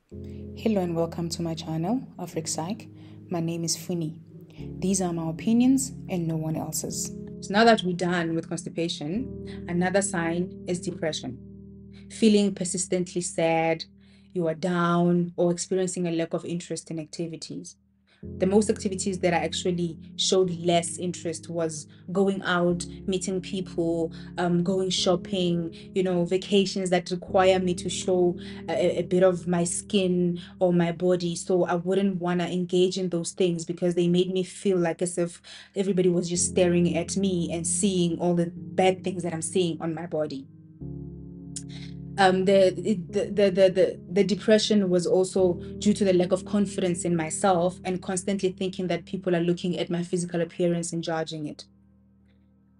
Hello and welcome to my channel, AfricPsych. My name is Funi. These are my opinions and no one else's. So now that we're done with constipation, another sign is depression. Feeling persistently sad, you are down, or experiencing a lack of interest in activities. The most activities that I actually showed less interest was going out, meeting people, going shopping, vacations that require me to show a bit of my skin or my body. So I wouldn't want to engage in those things because they made me feel like as if everybody was just staring at me and seeing all the bad things that I'm seeing on my body. The depression was also due to the lack of confidence in myself and constantly thinking that people are looking at my physical appearance and judging it.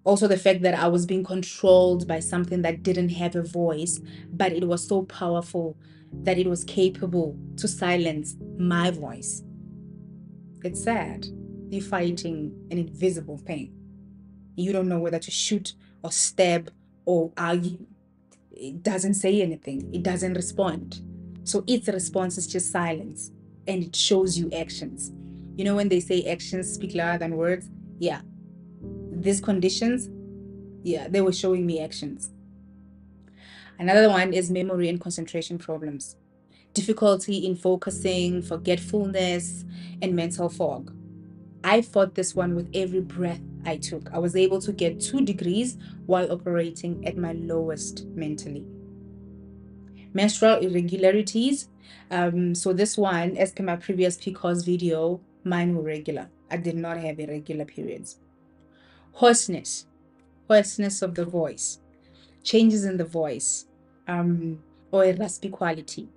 Also, the fact that I was being controlled by something that didn't have a voice, but it was so powerful that it was capable to silence my voice. It's sad. You're fighting an invisible pain. You don't know whether to shoot or stab or argue. It doesn't say anything. It doesn't respond. So its response is just silence, and it shows you actions. You know when they say actions speak louder than words? Yeah. These conditions, yeah, they were showing me actions. Another one is memory and concentration problems. Difficulty in focusing, forgetfulness, and mental fog. I fought this one with every breath I took. I was able to get 2 degrees while operating at my lowest mentally. Menstrual irregularities. So this one, as per my previous PCOS video, mine were regular. I did not have irregular periods. Hoarseness of the voice, changes in the voice, or a raspy quality.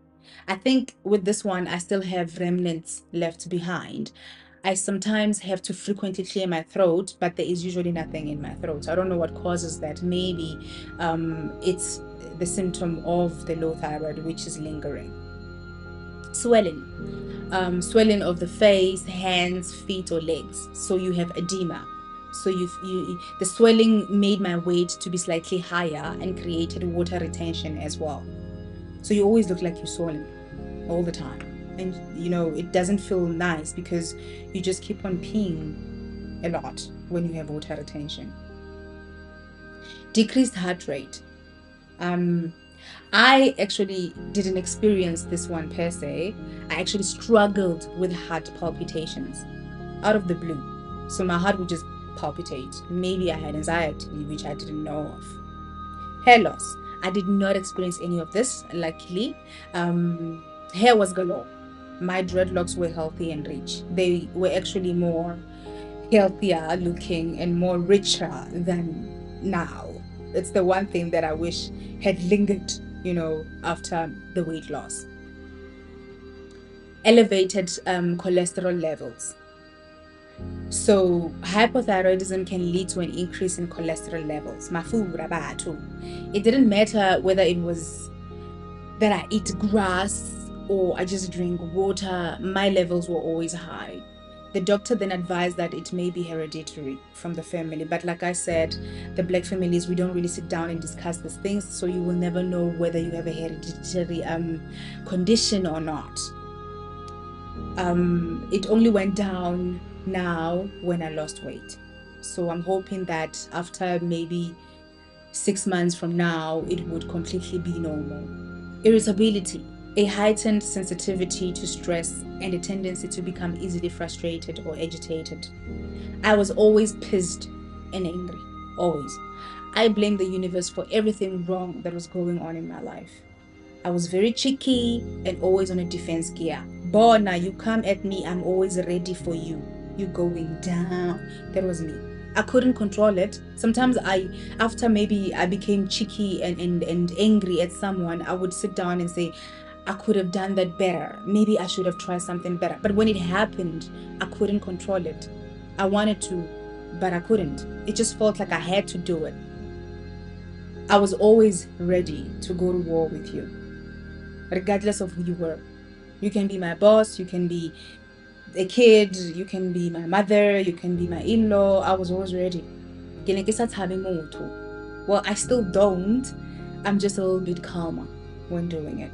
I think with this one, I still have remnants left behind. I sometimes have to frequently clear my throat, but there is usually nothing in my throat. So I don't know what causes that. Maybe it's the symptom of the low thyroid, which is lingering. Swelling of the face, hands, feet, or legs. So you have edema. So the swelling made my weight to be slightly higher and created water retention as well. So you always look like you're swollen all the time. And it doesn't feel nice because you just keep on peeing a lot when you have water retention. Decreased heart rate. I actually didn't experience this one per se. I actually struggled with heart palpitations out of the blue. So my heart would just palpitate. Maybe I had anxiety, which I didn't know of. Hair loss. I did not experience any of this, luckily. Hair was galore. My dreadlocks were healthy and rich. They were actually more healthier looking and more richer than now. It's the one thing that I wish had lingered, after the weight loss. Elevated cholesterol levels. So hypothyroidism can lead to an increase in cholesterol levels. Mafura bathu. It didn't matter whether it was that I eat grass or I just drink water, my levels were always high. The doctor then advised that it may be hereditary from the family. But like I said, the black families, we don't really sit down and discuss these things, so you will never know whether you have a hereditary condition or not. It only went down now when I lost weight. So I'm hoping that after maybe 6 months from now, it would completely be normal. Irritability. A heightened sensitivity to stress and a tendency to become easily frustrated or agitated. I was always pissed and angry, always. I blamed the universe for everything wrong that was going on in my life. I was very cheeky and always on a defense gear. Bona, you come at me, I'm always ready for you. You're going down. That was me. I couldn't control it. Sometimes after maybe I became cheeky and angry at someone, I would sit down and say, I could have done that better. Maybe I should have tried something better. But when it happened, I couldn't control it. I wanted to, but I couldn't. It just felt like I had to do it. I was always ready to go to war with you, regardless of who you were. You can be my boss, you can be a kid, you can be my mother, you can be my in-law. I was always ready. Well, I still don't. I'm just a little bit calmer when doing it.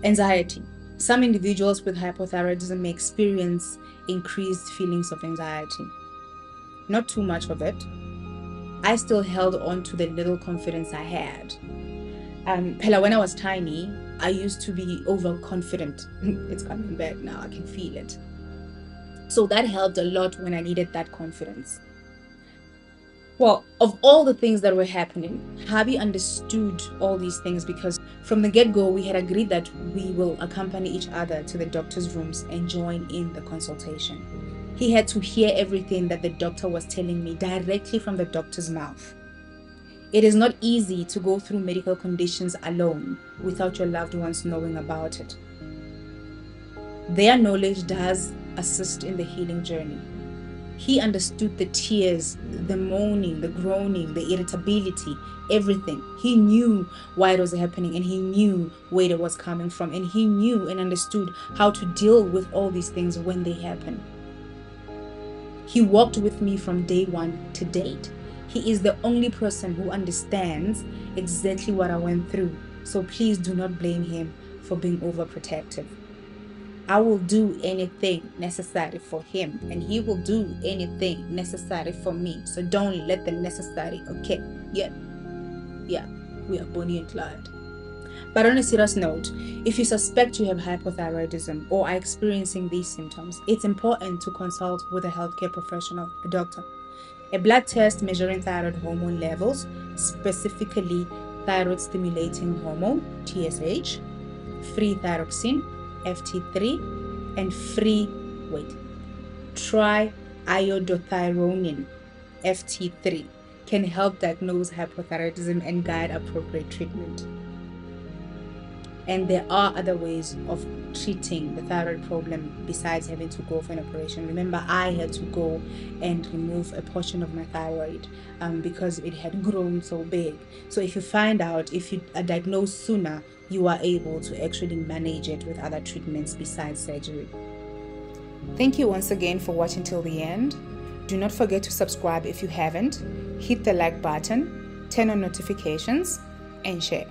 Anxiety. Some individuals with hypothyroidism may experience increased feelings of anxiety. Not too much of it. I still held on to the little confidence I had. Pella, when I was tiny, I used to be overconfident. It's coming back now, I can feel it. So that helped a lot when I needed that confidence. Well, of all the things that were happening, Habi understood all these things because from the get-go, we had agreed that we will accompany each other to the doctor's rooms and join in the consultation. He had to hear everything that the doctor was telling me directly from the doctor's mouth. It is not easy to go through medical conditions alone without your loved ones knowing about it. Their knowledge does assist in the healing journey. He understood the tears, the moaning, the groaning, the irritability, everything. He knew why it was happening, and he knew where it was coming from, and he knew and understood how to deal with all these things when they happen. He walked with me from day one to date. He is the only person who understands exactly what I went through. So please do not blame him for being overprotective. I will do anything necessary for him, and he will do anything necessary for me. So don't let the necessary, okay? Yeah, we are Bonnie and Clyde. But on a serious note, if you suspect you have hypothyroidism or are experiencing these symptoms, it's important to consult with a healthcare professional, a doctor. A blood test measuring thyroid hormone levels, specifically thyroid stimulating hormone, TSH, free thyroxine, FT3, and free triiodothyronine, FT3, can help diagnose hypothyroidism and guide appropriate treatment. And there are other ways of treating the thyroid problem besides having to go for an operation. Remember, I had to go and remove a portion of my thyroid because it had grown so big. So if you find out, if you are diagnosed sooner, you are able to actually manage it with other treatments besides surgery. Thank you once again for watching till the end. Do not forget to subscribe if you haven't. Hit the like button, turn on notifications, and share.